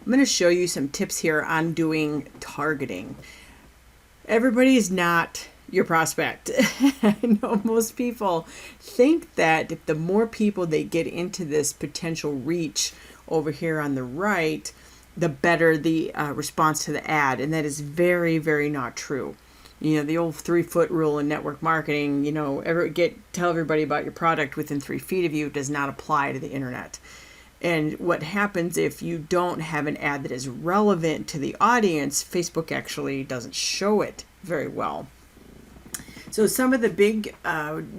I'm going to show you some tips here on doing targeting. Everybody is not your prospect. I know most people think that if the more people they get into this potential reach over here on the right, the better the response to the ad. And that is very, very not true. The old 3-foot rule in network marketing, tell everybody about your product within 3 feet of you does not apply to the internet. And what happens if you don't have an ad that is relevant to the audience, Facebook actually doesn't show it very well. So some of the big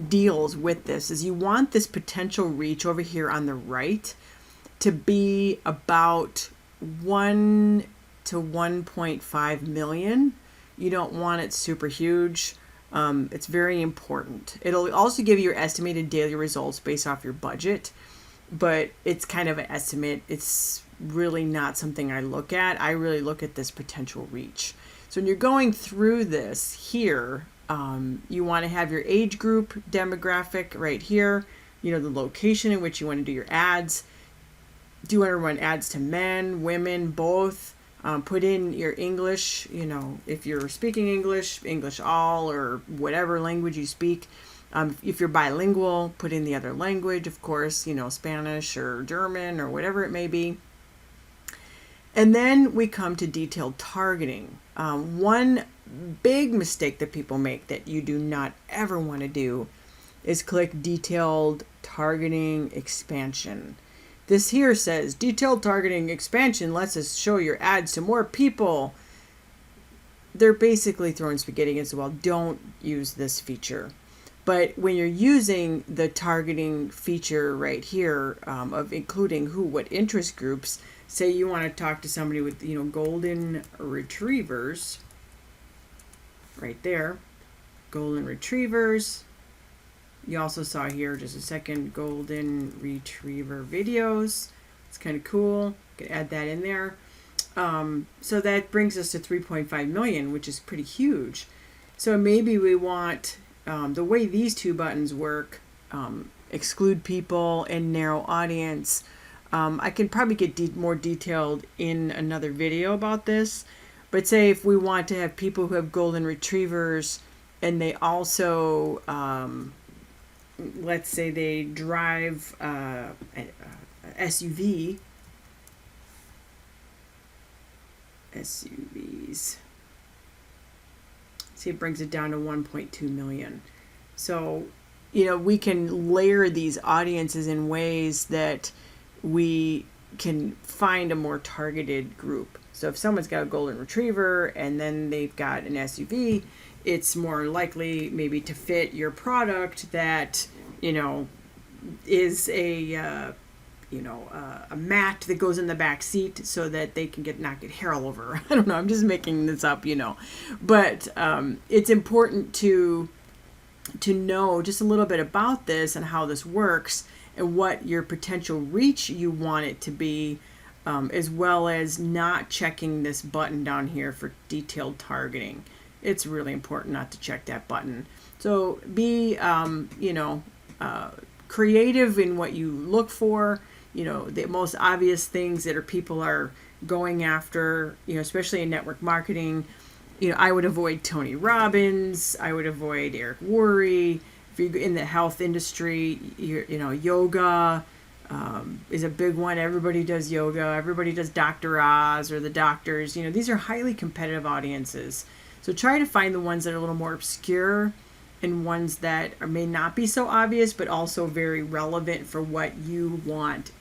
deals with this is you want this potential reach over here on the right to be about 1 to 1.5 million. You don't want it super huge. It's very important. It'll also give you your estimated daily results based off your budget, but it's kind of an estimate. It's really not something I look at. I really look at this potential reach. So when you're going through this here, you want to have your age group demographic right here, the location in which you want to do your ads. Do you want to run ads to men, women, both? Put in your English, if you're speaking English all, or whatever language you speak. If you're bilingual, put in the other language, of course, Spanish or German or whatever it may be. And then we come to detailed targeting. One big mistake that people make that you do not ever want to do is click detailed targeting expansion. This here says detailed targeting expansion lets us show your ads to more people. They're basically throwing spaghetti against the wall. Don't use this feature. But when you're using the targeting feature right here of including what interest groups, say you want to talk to somebody with, golden retrievers, right there, golden retrievers. You also saw here just a second, golden retriever videos. It's kind of cool. You can add that in there. So that brings us to 3.5 million, which is pretty huge. So maybe we want the way these two buttons work, exclude people and narrow audience. I can probably get more detailed in another video about this. But say if we want to have people who have golden retrievers and they also, let's say they drive SUVs. See, it brings it down to 1.2 million. So, we can layer these audiences in ways that we can find a more targeted group. So if someone's got a golden retriever and then they've got an SUV, it's more likely maybe to fit your product that, is a mat that goes in the back seat so that they can not get hair all over. I don't know. I'm just making this up, But it's important to know just a little bit about this and how this works and what your potential reach you want it to be, as well as not checking this button down here for detailed targeting. It's really important not to check that button. So be, creative in what you look for. The most obvious things that people are going after, especially in network marketing. I would avoid Tony Robbins. I would avoid Eric Worre. If you're in the health industry, yoga is a big one. Everybody does yoga. Everybody does Dr. Oz or the doctors. These are highly competitive audiences. So try to find the ones that are a little more obscure and ones that may not be so obvious, but also very relevant for what you want,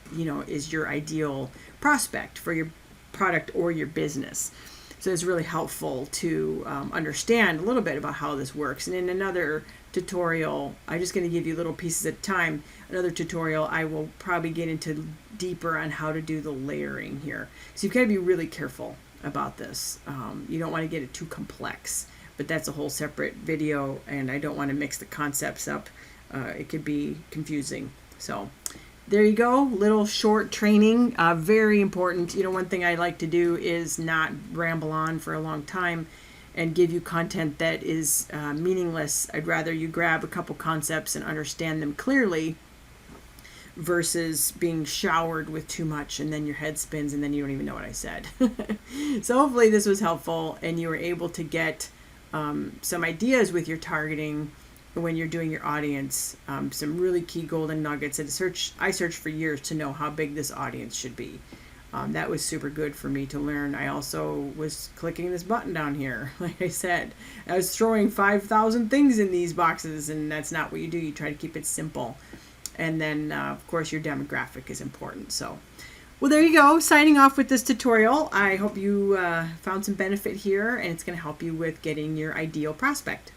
is your ideal prospect for your product or your business. So it's really helpful to understand a little bit about how this works. And in another tutorial, I'm just going to give you little pieces at a time. Another tutorial, I will probably get into deeper on how to do the layering here. So you've got to be really careful about this. You don't want to get it too complex, but that's a whole separate video, and I don't want to mix the concepts up. It could be confusing. So there you go, little short training, very important. One thing I like to do is not ramble on for a long time and give you content that is meaningless. I'd rather you grab a couple concepts and understand them clearly versus being showered with too much and then your head spins and then you don't even know what I said. So hopefully this was helpful and you were able to get some ideas with your targeting when you're doing your audience, some really key golden nuggets. I searched for years to know how big this audience should be. That was super good for me to learn. I also was clicking this button down here. Like I said, I was throwing 5,000 things in these boxes, and that's not what you do. You try to keep it simple. And then, of course, your demographic is important. So, well, there you go. Signing off with this tutorial. I hope you found some benefit here, and it's going to help you with getting your ideal prospect.